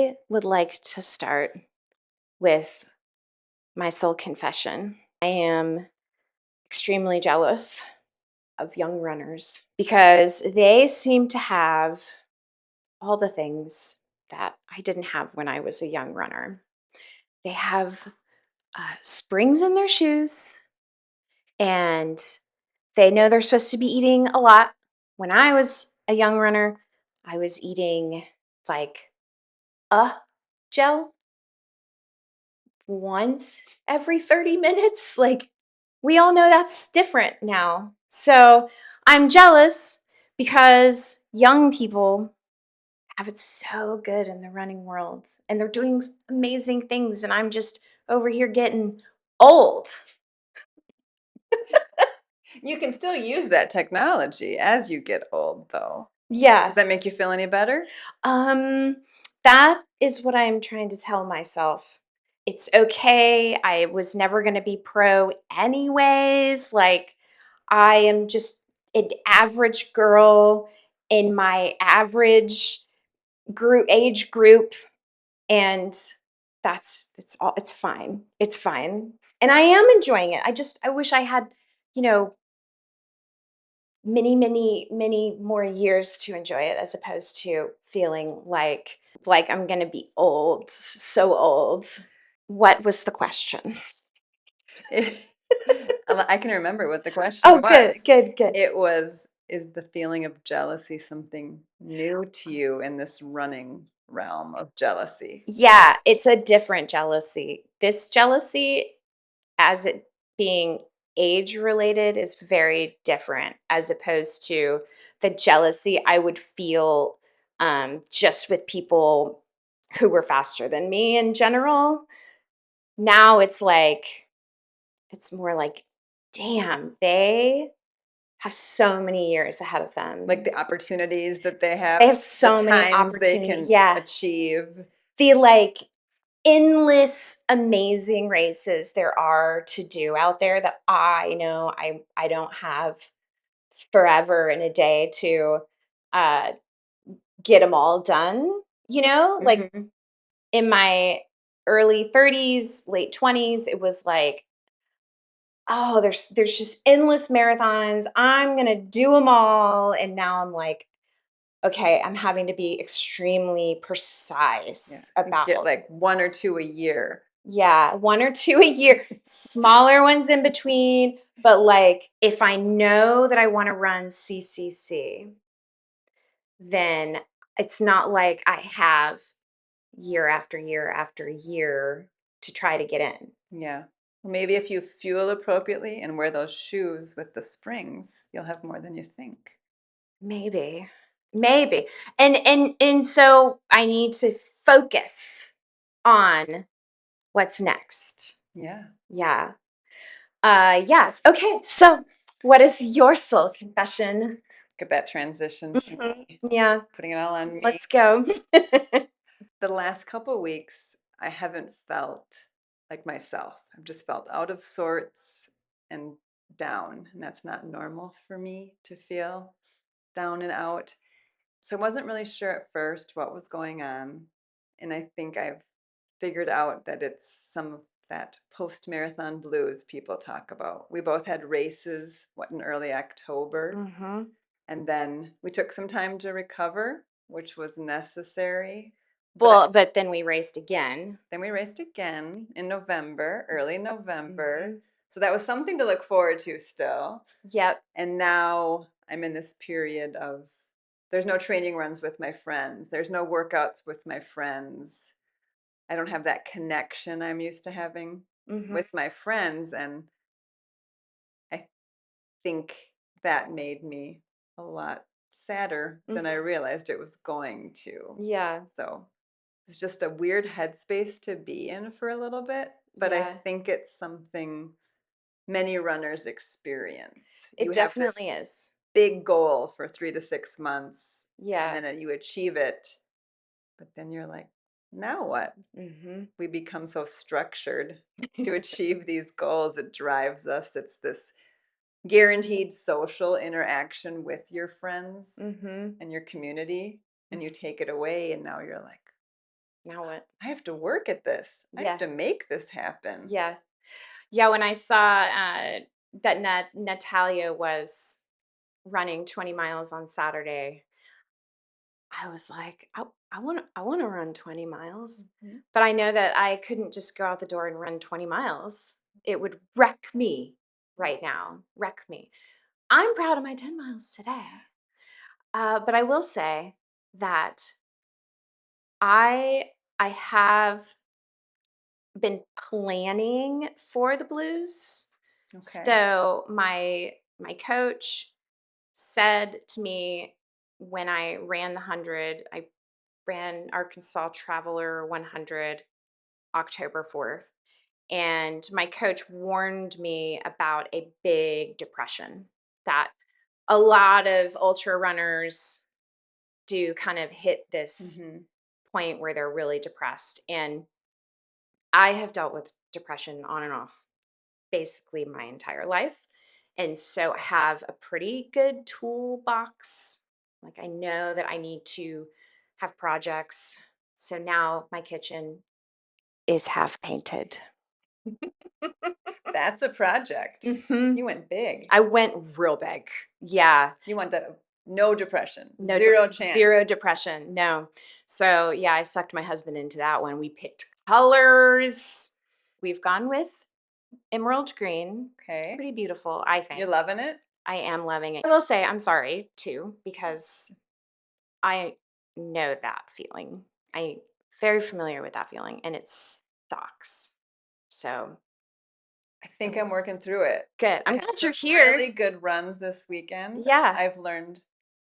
I would like to start with my soul confession. I am extremely jealous of young runners because they seem to have all the things that I didn't have when I was a young runner. They have springs in their shoes, and they know they're supposed to be eating a lot. When I was a young runner, I was eating like a gel once every 30 minutes. Like, we all know that's different now. So I'm jealous because young people have it so good in the running world and they're doing amazing things. And I'm just over here getting old. You can still use that technology as you get old, though. Yeah. Does that make you feel any better? Um, that is what I'm trying to tell myself. It's okay. I was never going to be pro anyways. Like, I am just an average girl in my average age group, and it's all it's fine. It's fine. And I am enjoying it. I wish I had, you know, many more years to enjoy it as opposed to feeling like I'm going to be old, so old. What was the question? I can remember what the question Oh, good, was. good, good. It was, is the feeling of jealousy something new to you in this running realm of jealousy? Yeah, it's a different jealousy. This jealousy, as it being age related, is very different as opposed to the jealousy I would feel just with people who were faster than me in general. Now it's more like, damn, they have so many years ahead of Like them. the opportunities that they They have, have the so many times they opportunities. can Yeah. achieve. The endless amazing races there are to do out there that I know I don't have forever in a day to uh get them all done, like Mhm. in my early 30s, late 20s, it was like, oh, there's just endless marathons. I'm going to do them all, and now I'm like, okay, I'm having to be extremely Yeah. precise Get about. like one or two a year. Yeah, one or two a year, smaller ones in between. But like, if I know that I want to run CCC, then it's not like I have year after year after year to try to get in. Yeah. Well, maybe if you fuel appropriately and wear those shoes with the springs, you'll have more than you think. Maybe, maybe. And so I need to focus on what's next. Yeah. Yeah. Yes. Okay. So what is your soul confession? Get that transition to Mhm. me, Yeah. putting it all on me. Let's go. The last couple weeks, I haven't felt like myself. I've just felt out of sorts and down. And that's not normal for me to feel down and out. So I wasn't really sure at first what was going on. And I think I've figured out that it's some of that post marathon blues people talk about. We both had races, in early October. Hmm. And then we took some time to recover, which was necessary. Well, but then we raced again. Then we raced again in November, early November. Hmm. So that was something to look forward to still. Yep. And now I'm in this period of there's no training runs with my friends, there's no workouts with my friends. I don't have that connection I'm used to having Hmm. with my friends. And I think that made me a lot sadder than I Hmm. realized it was going to. Yeah. So it's just a weird headspace to be in for a little bit, but I Yeah. think it's something many runners experience. You It have this definitely is. big goal for 3 to 6 months, and Yeah. then you achieve it, but then you're like, now what? Hmm. We become so structured to achieve these goals. It drives us. It's this guaranteed social interaction with your friends Hmm. and your community, and you take it away, and now you're like, Now what? I have to work at this. I Yeah. have to make this happen. Yeah. Yeah, when I saw that Natalia was running 20 miles on Saturday, I was like, I want to run 20 miles. Mhm. But I know that I couldn't just go out the door and run 20 miles. It would wreck me right now. Wreck me. I'm proud of my 10 miles today. But I will say that I have been planning for the blues. Okay. So my coach said to me when I ran the 100, I ran Arkansas Traveler 100 October 4th. And my coach warned me about a big depression that a lot of ultra runners do kind of hit this Mhm. point where they're really depressed. And I have dealt with depression on and off basically my entire life. And so I have a pretty good toolbox. Like I know that I need to have projects. So now my kitchen is half painted. That's a project. Hmm. You went big. I went real big. Yeah. You want no depression, No, zero chance. zero depression. No. So yeah, I sucked my husband into that one. We picked colors. We've gone with emerald green. Okay. Pretty beautiful, I think. You're loving it? I am loving it. I will say I'm sorry too, because I know that feeling. I very familiar with that feeling, and it sucks. So I think I'm working through it. good. I I'm had glad some you're here. really good runs this weekend. Yeah. I've learned.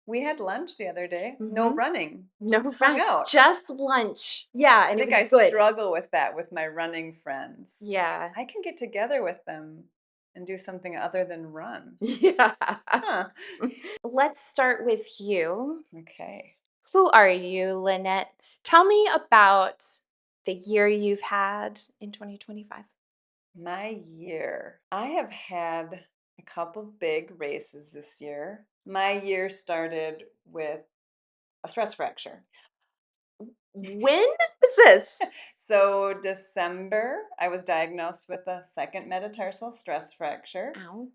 We had lunch the other day. No Hmm. running. No Just hung run. out. Just lunch. Yeah, I and it think was I good. struggle with that with my running friends. Yeah. I can get together with them and do something other than run. Yeah. Huh. Let's start with you. Okay. Who are you, Lynette? Tell me about the year you've had in 2025. My year. I have had a couple big races this year. My year started with a stress fracture. When was this? So, December, I was diagnosed with a second metatarsal stress fracture, Ow.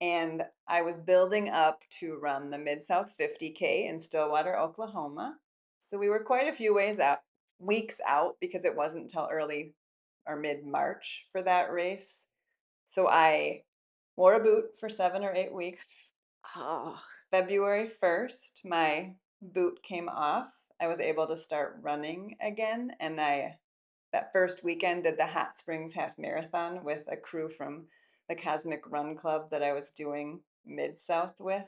and I was building up to run the Mid South 50K in Stillwater, Oklahoma. So, we were quite a few weeks out because it wasn't until early or mid March for that race. So, I wore a boot for 7 or 8 weeks. Oh. February 1st, my boot came off. I was able to start running again, and I that first weekend did the Hot Springs Half Marathon with a crew from the Cosmic Run Club that I was doing Mid South with.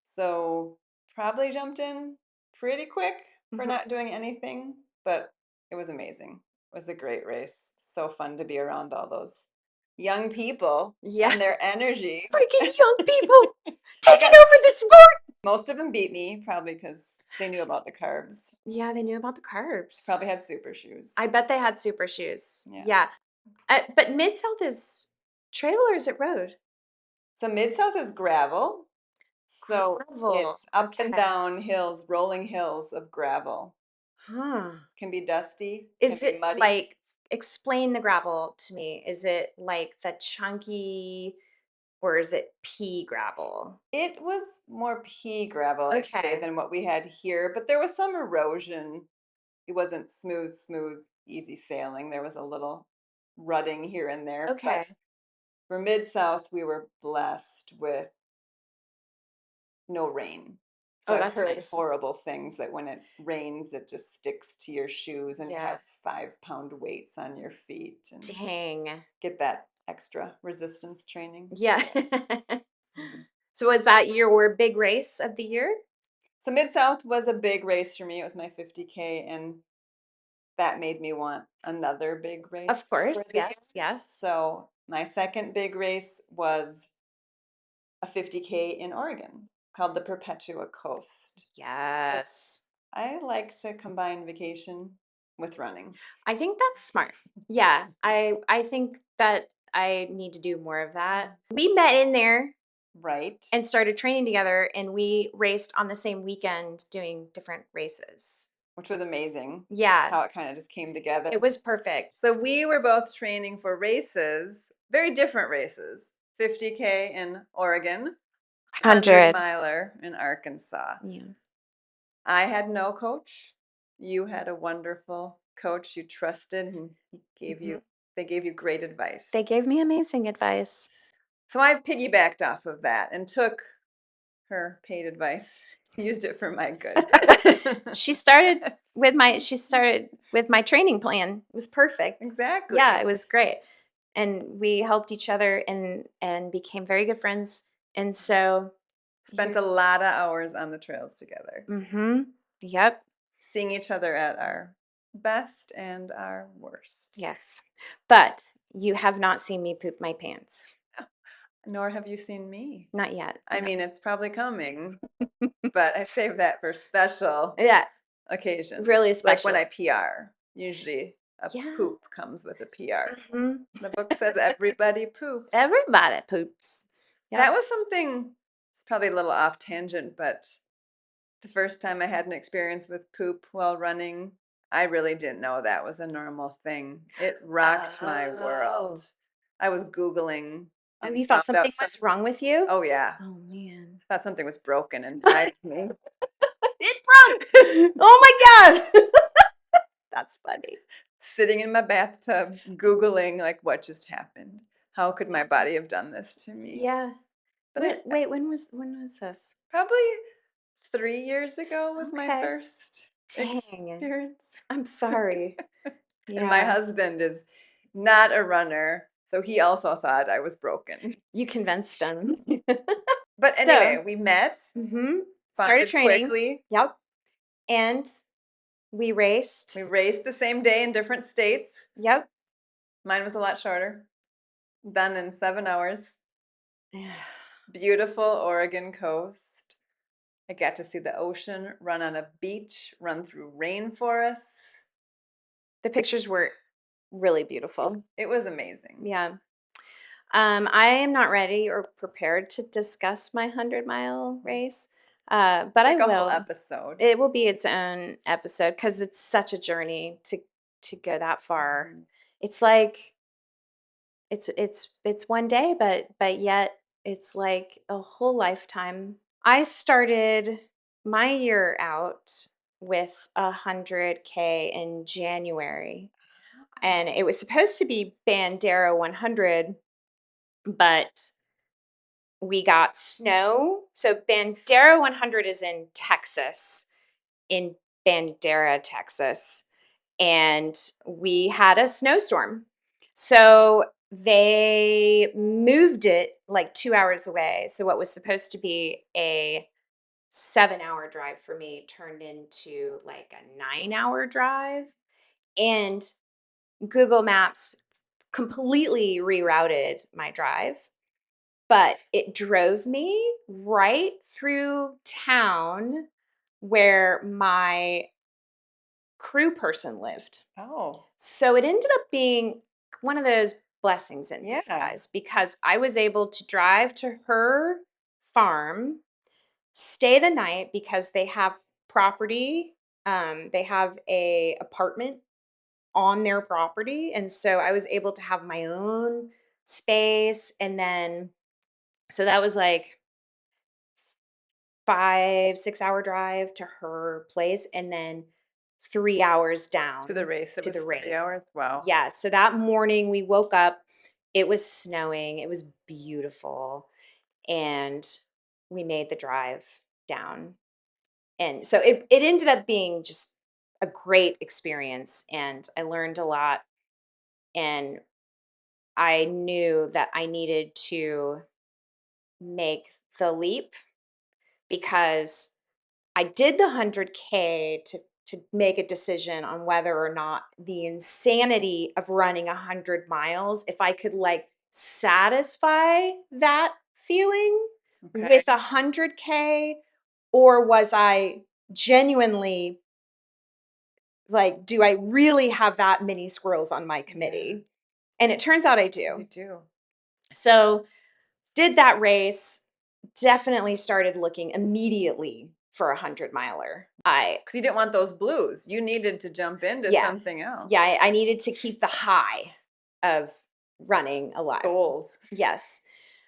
So probably jumped in pretty quick for Mhm. not doing anything, but it was amazing. It was a great race. So fun to be around all those young people Yeah. and their energy. Freaking young people I taking got over the sport. most of them beat me, probably because they knew about the carbs. Yeah, they knew about the carbs. Probably had super shoes. I bet they had super shoes. Yeah. Yeah. But Mid South is trail or is it road? So Mid South is gravel. So Gravel. it's up and Okay. down hills, rolling hills of gravel. Huh. Can be dusty, can Is be it muddy. like, explain the gravel to me? Is it like the chunky or is it pea gravel? It was more pea gravel, I'd say, Okay. than what we had here, but there was some erosion. It wasn't smooth, easy sailing. There was a little rutting here and there. Okay. But for Mid South, we were blessed with no rain. So Oh, I've that's heard nice. horrible things that when it rains, it just sticks to your shoes and you Yeah. have 5 pound weights on your feet and Dang. get that extra resistance training. Yeah. Mhm. So was that your big race of the year? So Mid South was a big race for me. It was my 50K, and that made me want another big Of race course. for the year. Yes. Yes. So my second big race was a 50K in Oregon called the Perpetua Coast. Yes. I like to combine vacation with running. I think that's smart. Yeah. I think that I need to do more of that. We met in there Right. and started training together and we raced on the same weekend doing different races. which was amazing. Yeah. How it kind of just came together. It was perfect. So we were both training for races, very different races. 50K in Oregon, 100 miler in Arkansas. Yeah. I had no coach. You had a wonderful coach you trusted, and they gave you great advice. They gave me amazing advice. So I piggybacked off of that and took her paid advice, used it for my good. She started with my training plan. It was perfect. Exactly. Yeah, it was great. And we helped each other and became very good friends. And so spent a lot of hours on the trails together. Yep. Seeing each other at our best and our worst. Yes. But you have not seen me poop my pants. Nor have you seen me. Not yet. I mean, it's probably coming, but I save that for special occasions. Really special. Like when I PR. Usually a poop comes with a PR. The book says everybody poops. Everybody poops. Yep. That was something, it's probably a little off tangent, but the first time I had an experience with poop while running, I really didn't know that was a normal thing. It rocked my world. I was Googling. Oh, you thought something was wrong with you? Oh, yeah. Oh, man. I thought something was broken inside me. It broke! Oh, my God! That's funny. Sitting in my bathtub, Googling, like, what just happened? How could my body have done this to me? Yeah. But wait, when was this? Probably 3 years ago was my first experience. I'm sorry. Yeah. And my husband is not a runner, so he also thought I was broken. You convinced him. But anyway, we met. Started training. Quickly. Yep. And we raced. We raced the same day in different states. Yep. Mine was a lot shorter. Done in 7 hours. Beautiful Oregon coast. I got to see the ocean, run on a beach, run through rainforests. The pictures were really beautiful. It was amazing. Yeah. I am not ready or prepared to discuss my 100-mile race, but I will. Whole episode. It will be its own episode because it's such a journey to go that far. It's like it's one day, but yet it's like a whole lifetime. I started my year out with 100K in January, and it was supposed to be Bandera 100, but we got snow. So Bandera 100 is in Texas, in Bandera, Texas, and we had a snowstorm. So they moved it like 2 hours away. So what was supposed to be a 7-hour drive for me turned into like a 9-hour drive. And Google Maps completely rerouted my drive, but it drove me right through town where my crew person lived. Oh. So it ended up being one of those blessings in disguise because I was able to drive to her farm, stay the night because they have property. They have a apartment on their property. And so I was able to have my own space. And then, so that was like 5-6 hour drive to her place. And then 3 hours down to the race. To the race. 3 hours. Wow. Yeah. So that morning we woke up, it was snowing. It was beautiful. And we made the drive down. And so it ended up being just a great experience. And I learned a lot. And I knew that I needed to make the leap because I did the 100K to make a decision on whether or not the insanity of running 100 miles, if I could like satisfy that feeling with 100K, or was I genuinely like, do I really have that many squirrels on my committee? And it turns out I do. You do. So did that race, definitely started looking immediately for a 100-miler. Because you didn't want those blues. You needed to jump into Yeah. something else. Yeah, I needed to keep the high of running alive. Goals. Yes.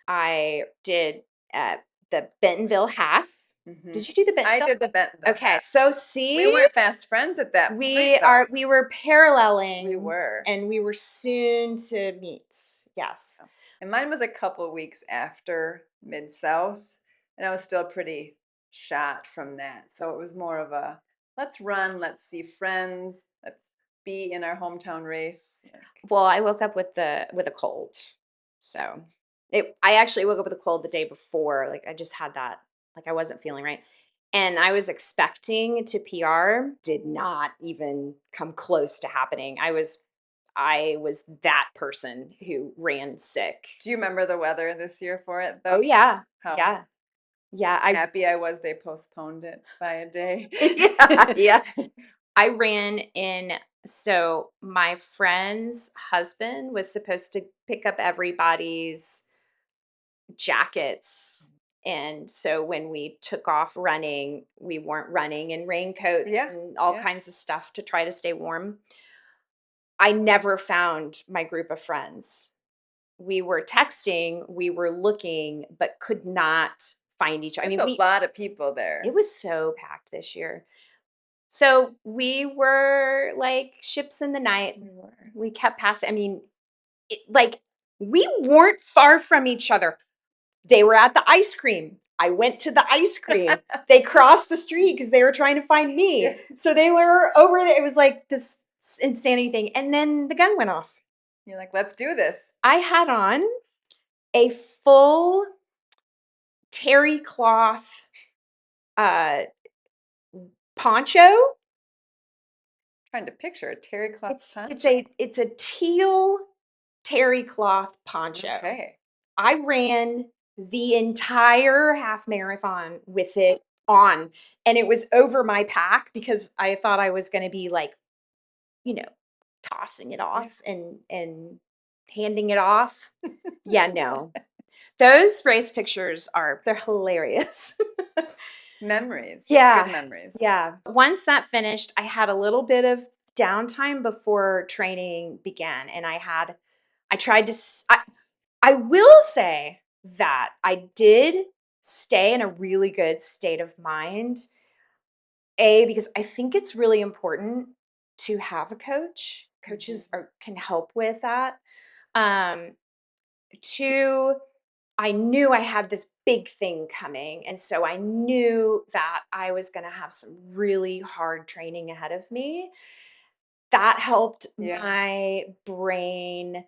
I did the Bentonville half. Mhm. Did you do the Bentonville? I did the Bentonville Okay, half. so see, We weren't fast friends at that point, though. we were paralleling. We were. And we were soon to meet. Yes. And mine was a couple weeks after Mid-South, and I was still pretty shot from that. So it was more of a let's run, let's see friends, let's be in our hometown race. Well, I woke up with a cold. So I actually woke up with a cold the day before. Like I just had that, like I wasn't feeling right. And I was expecting to PR, did not even come close to happening. I was that person who ran sick. Do you remember the weather this year for it, though? Oh yeah. How Yeah. Yeah. happy I was they postponed it by a day. Yeah. I ran in, so my friend's husband was supposed to pick up everybody's jackets. And so when we took off running, we weren't running in raincoats Yeah, and all yeah. kinds of stuff to try to stay warm. I never found my group of friends. We were texting, we were looking, but could not find each other. I There's mean, a lot of people there. it was so packed this year. So we were like ships in the night. We kept passing. I mean, like we weren't far from each other. They were at the ice cream. I went to the ice cream. They crossed the street because they were trying to find me. Yeah. So they were over there. It was like this insanity thing. And then the gun went off. You're like, let's do this. I had on a full terry cloth poncho. Trying to picture a terry cloth poncho. It's a teal terry cloth poncho. Okay. I ran the entire half marathon with it on, and it was over my pack because I thought I was going to be like, tossing it off and handing it off. Yeah, no. Those race pictures they're hilarious. Memories. Yeah. Good memories. Yeah. Once that finished, I had a little bit of downtime before training began, and I tried to I will say that I did stay in a really good state of mind. Because I think it's really important to have a coach. Coaches can help with that. Two, I knew I had this big thing coming. And so I knew that I was going to have some really hard training ahead of me. That helped my brain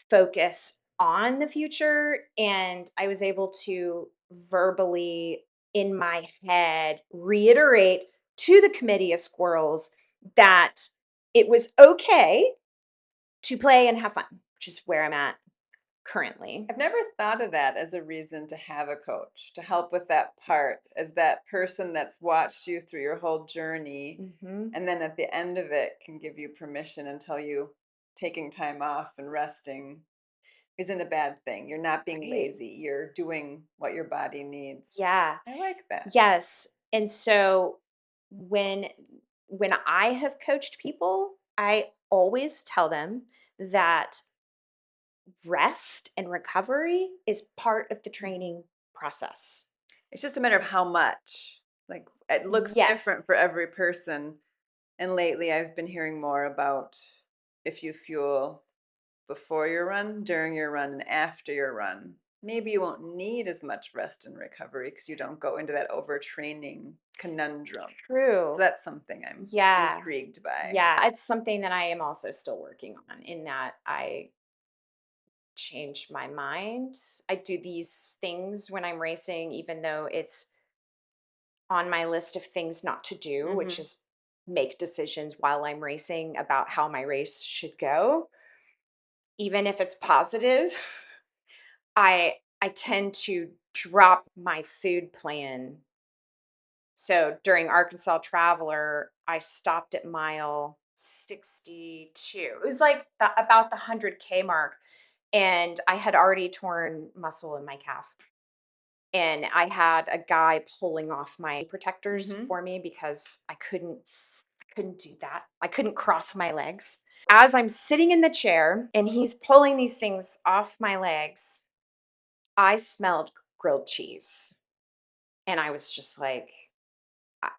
focus on the future. And I was able to verbally, in my head, reiterate to the committee of squirrels that it was okay to play and have fun, which is where I'm at currently. I've never thought of that as a reason to have a coach, to help with that part, as that person that's watched you through your whole journey. And then at the end of it can give you permission and tell you taking time off and resting isn't a bad thing. You're not being lazy. You're doing what your body needs. Yeah. I like that. Yes. And so when I have coached people, I always tell them that rest and recovery is part of the training process. It's just a matter of how much. Like it looks different for every person. And lately I've been hearing more about if you fuel before your run, during your run, and after your run. Maybe you won't need as much rest and recovery because you don't go into that overtraining conundrum. True. That's something I'm intrigued by. Yeah, it's something that I am also still working on, in that I changed my mind. I do these things when I'm racing, even though it's on my list of things not to do, which is make decisions while I'm racing about how my race should go. Even if it's positive, I tend to drop my food plan. So during Arkansas Traveler, I stopped at mile 62. It was like about the 100K mark, and I had already torn muscle in my calf. And I had a guy pulling off my protectors Mhm. for me because I couldn't do that. I couldn't cross my legs. As I'm sitting in the chair and he's pulling these things off my legs, I smelled grilled cheese. And I was just like, "Uh,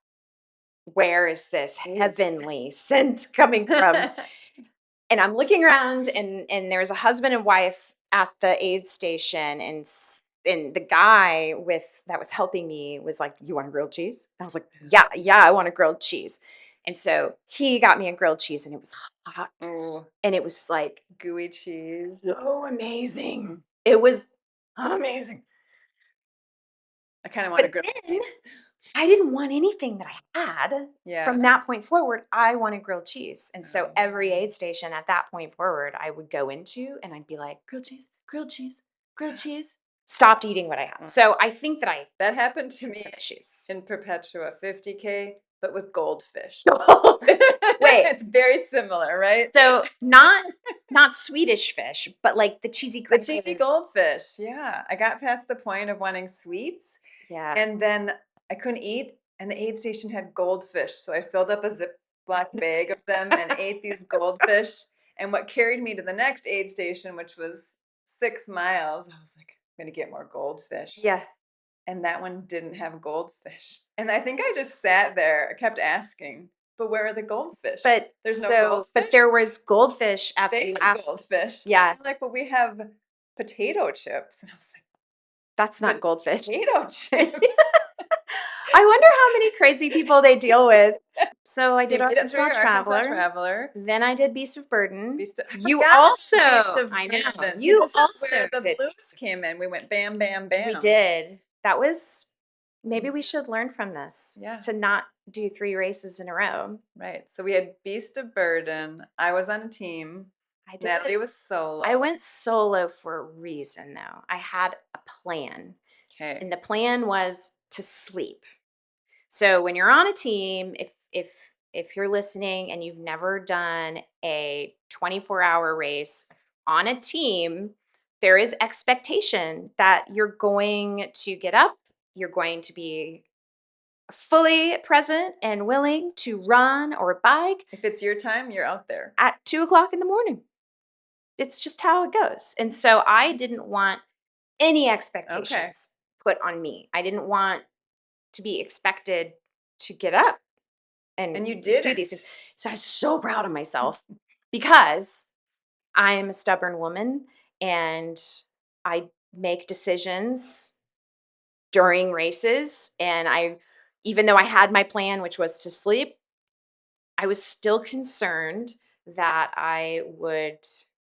where is this Ooh. heavenly scent coming from?" And I'm looking around, and there's a husband and wife at the aid station, and the guy that was helping me was like, "You want a grilled cheese?" And I was like, "Yeah, yeah, I want a grilled cheese." And so he got me a grilled cheese, and it was hot, Ooh, and it was like gooey cheese. so amazing. It was amazing. I kinda want a But grilled then cheese. I didn't want anything that I had. Yeah. From that point forward, I wanted grilled cheese. And so every Oh. aid station at that point forward, I would go into and I'd be like, grilled cheese, grilled cheese, grilled cheese. Stopped eating what I had. Mm. So I think that I That happened to had me some issues. in Perpetua 50K, but with goldfish. Wait, It's very similar, right? so not Swedish fish, but like the cheesy The crackling. cheesy goldfish, yeah. I got past the point of wanting sweets, Yeah. and then I couldn't eat, and the aid station had goldfish, so I filled up a Ziploc bag of them and ate these goldfish. And what carried me to the next aid station, which was 6 miles, I was like, "I'm gonna get more goldfish." Yeah. And that one didn't have goldfish. And I think I just sat there, I kept asking, "But where are the goldfish? But There's no so, but goldfish?" there was goldfish at They the had last. goldfish. Yeah, They're like, "Well, we have potato chips." And I was like, that's not "But goldfish. potato chips?" I wonder how many crazy people they deal with. So I You did made it through Arkansas your Arkansas Traveler. Traveler. Then I did Beast of Burden. I You forgot also, Beast of I know, Burden. See, you this is also where the did blues Beast of came in. We went bam, bam, Burden. We bam. did. That was, maybe we Mhm. should learn from this Yeah. to not do 3 races in a row. Right. So we had Beast of Burden. I was on team. I did. Natalie was solo. I went solo for a reason though. I had a plan. Okay. And the plan was to sleep. So when you're on a team, if you're listening and you've never done a 24-hour race on a team, there is expectation that you're going to get up, you're going to be fully present and willing to run or bike If it's your time, you're out there. at 2 o'clock in the morning. It's just how it goes. And so I didn't want any expectations put on me. I didn't want to be expected to get up And you and did do these it. things. So I was so proud of myself because I am a stubborn woman and I make decisions during races. And even though I had my plan, which was to sleep, I was still concerned that I would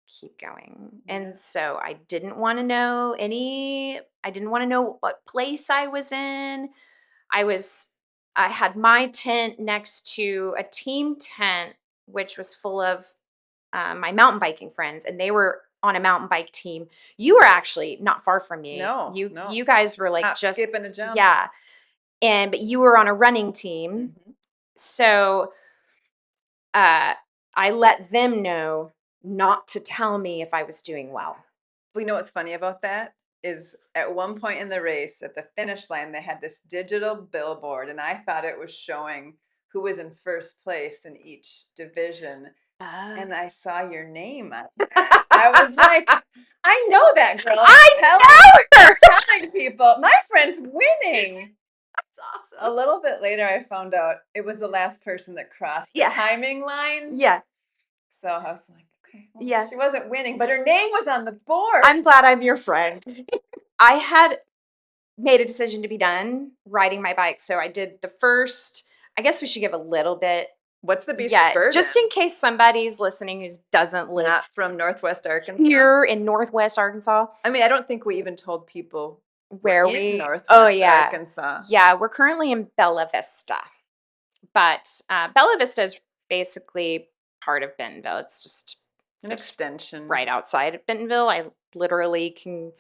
keep going. Yeah. And so I didn't want to know what place I was in. I had my tent next to a team tent, which was full of my mountain biking friends, and they were on a mountain bike team. You were actually not far from me. No, You no. you guys were like Hop, just skip, and a jump. yeah, but you were on a running team. Mhm. So I let them know not to tell me if I was doing well. Well, you know what's funny about that is at one point in the race, at the finish line, they had this digital billboard, and I thought it was showing who was in first place in each division. And I saw your name on there. I was like, I know that girl. I know her. Telling people, my friend's winning. That's A awesome. little bit later, I found out it was the last person that crossed the Yeah. timing line. Yeah. So I was like, okay, well, Yeah. she wasn't winning, but her name was on the board. I'm glad I'm your friend. I had made a decision to be done riding my bike. So I did the first, I guess we should give a little bit. What's the Beast of Burden? Just in case somebody's listening who doesn't live Not from Northwest Arkansas. here in Northwest Arkansas. I mean, I don't think we even told people Where we're in Northwest Arkansas. Yeah, we're currently in Bella Vista. But Bella Vista is basically part of Bentonville. It's just An extension. right outside of Bentonville. I literally can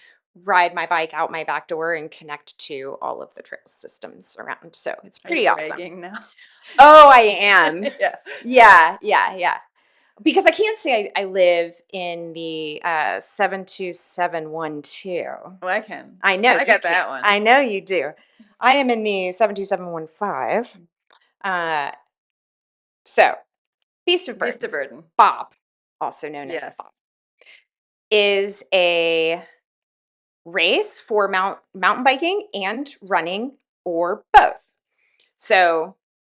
ride my bike out my back door and connect to all of the trail systems around. So it's Are you pretty awesome. bragging now? Oh, I am. Yeah. Yeah. because I can't say I live in the 72712. Oh, I can. I know I you got can. that one. I know you do. I am in the 72715. Uh, so, Beast of Beast Burden, of Burden. Bob, also known as Yes. Bob, is a race for mountain biking and running, or both. So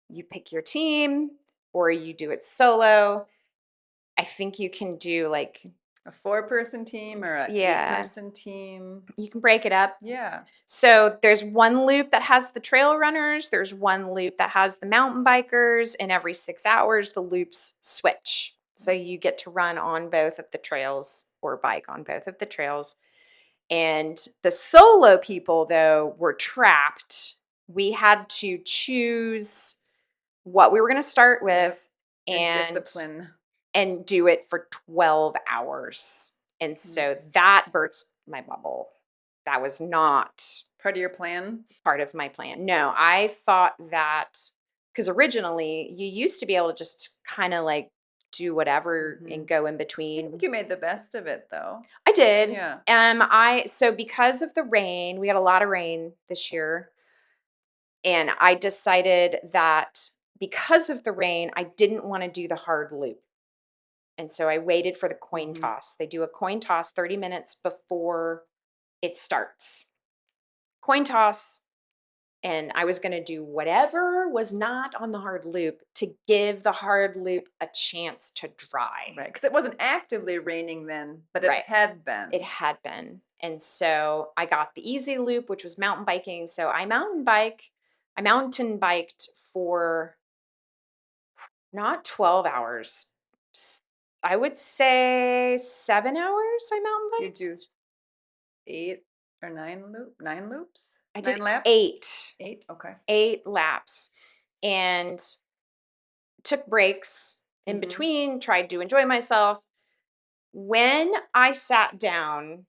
you pick your team or you do it solo. I think you can do like, A 4-person team or a yeah, 8-person team. you can break it up. Yeah. So there's one loop that has the trail runners, there's one loop that has the mountain bikers, and every 6 hours the loops switch. So you get to run on both of the trails or bike on both of the trails. And the solo people, though, were trapped. We had to choose what we were going to start with Discipline. and do it for 12 hours. And so that burst my bubble. That was not Part of your plan? part of my plan. No, I thought that because originally you used to be able to just kind of like do whatever and go in I between. think you made the best of it, though. I did. Yeah. So because of the rain, we had a lot of rain this year. And I decided that because of the rain, I didn't want to do the hard loop. And so I waited for the coin toss. They do a coin toss 30 minutes before it starts. Coin toss, and I was going to do whatever was not on the hard loop to give the hard loop a chance to dry. Right. Because it wasn't actively raining then, but it Right. had been. It had been. And so I got the easy loop, which was mountain biking. So I mountain biked for not 12 hours. I would say 7 hours I mountain Did you biked. do 8 or 9 loops? I 9 did laps? 8. 8? Okay. 8 laps. And took breaks in between, tried to enjoy myself. When I sat down,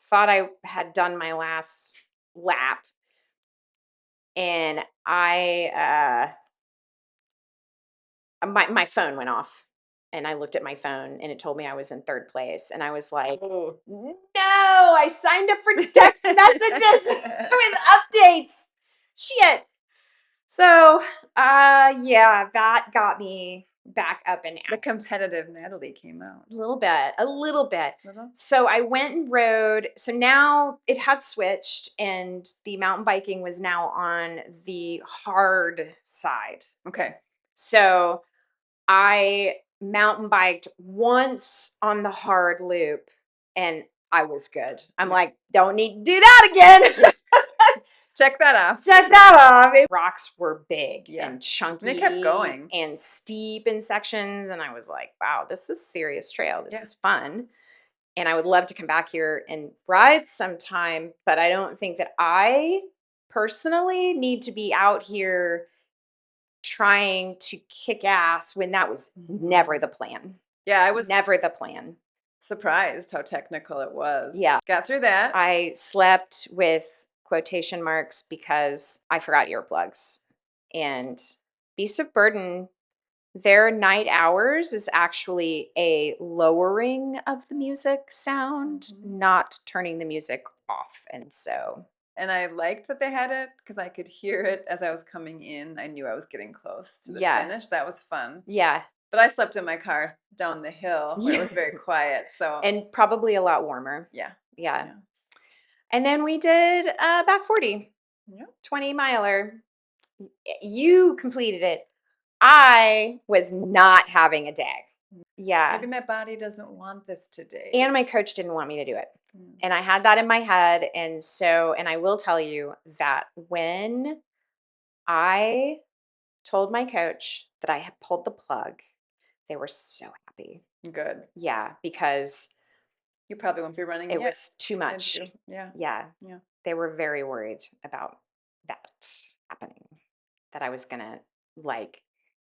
thought I had done my last lap, and my phone went off, and I looked at my phone and it told me I was in 3rd place, and I was like, Oh. no, I signed up for text messages with updates. Shit. So, yeah, that got me back up and out. The competitive Natalie came out. A little bit. Little? So I went and rode. So now it had switched, and the mountain biking was now on the hard side. Okay. So I mountain biked once on the hard loop, and I was good. I'm like, don't need to do that again. Check that off. Check that off. Rocks were big and chunky. And they kept going. And steep in sections. And I was like, wow, this is serious trail. This is fun. And I would love to come back here and ride sometime. But I don't think that I personally need to be out here trying to kick ass when that was never the plan. Yeah, I was never the plan. Surprised how technical it was. Yeah. Got through that. I slept with quotation marks because I forgot earplugs. And Beast of Burden, their night hours is actually a lowering of the music sound, not turning the music off. And so. And I liked that they had it because I could hear it as I was coming in. I knew I was getting close to the finish. That was fun. Yeah. But I slept in my car down the hill where it was very quiet. So and probably a lot warmer. Yeah. And then we did back 40, 20 miler. You completed it. I was not having a day. Yeah. Maybe my body doesn't want this today. And my coach didn't want me to do it. And I had that in my head. And I will tell you that when I told my coach that I had pulled the plug, they were so happy. Good. Yeah, because you probably won't be running it yet. was too much. Yeah. They were very worried about that happening, that I was gonna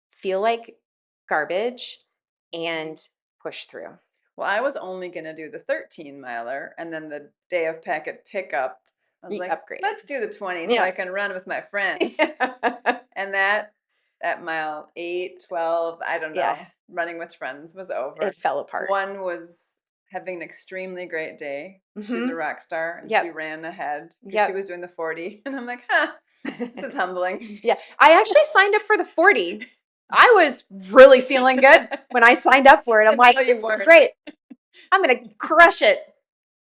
feel like garbage and push through. Well, I was only gonna do the 13 miler, and then the day of packet pickup, I was like, let's do the 20 so I can run with my friends. And that at mile 8, 12, I don't know, Yeah. running with friends was over. It fell apart. One was having an extremely great day. She's a rock star, and Yep. she ran ahead. Yep. She was doing the 40, and I'm like, this is humbling. Yeah. I actually signed up for the 40. I was really feeling good when I signed up for it. I'm like, Until you it's weren't. great. I'm going to crush it.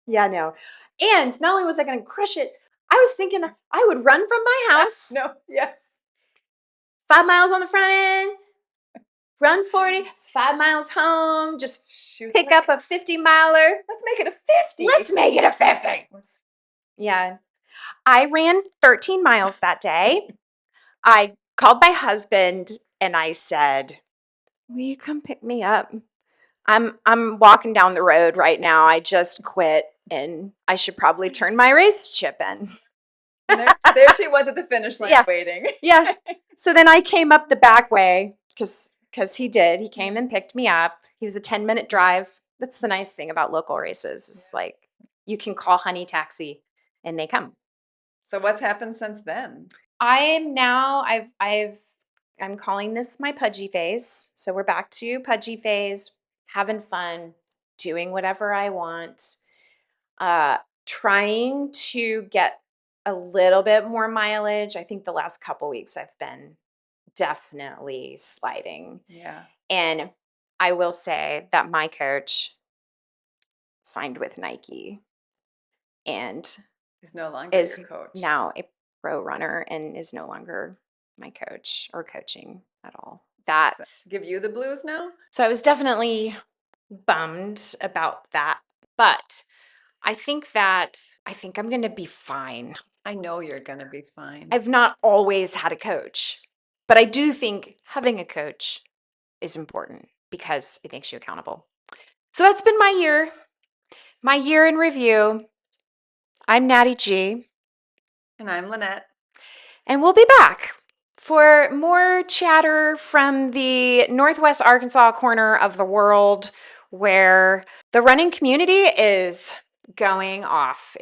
Yeah, no. And not only was I going to crush it, I was thinking I would run from my house. No, yes. 5 miles on the front end, run 40, 5 miles home, just pick up a 50-miler. Let's make it a 50. Let's make it a 50. Yeah. I ran 13 miles that day. I called my husband and I said, will you come pick me up? I'm walking down the road right now. I just quit and I should probably turn my race chip in. And there she was at the finish line waiting. Yeah. So then I came up the back way because he did. He came and picked me up. He was a 10-minute drive. That's the nice thing about local races. It's like you can call Honey Taxi and they come. So what's happened since then? I'm calling this my pudgy phase. So we're back to pudgy phase, having fun, doing whatever I want, trying to get a little bit more mileage. I think the last couple weeks I've been definitely sliding. Yeah. And I will say that my coach signed with Nike and is no longer your coach. Now a pro runner and is no longer my coach or coaching at all. That give you the blues now? So I was definitely bummed about that, but I think I'm going to be fine. I know you're going to be fine. I've not always had a coach, but I do think having a coach is important because it makes you accountable. So that's been my year in review. I'm Natty G. And I'm Lynette. And we'll be back for more chatter from the Northwest Arkansas corner of the world where the running community is going off.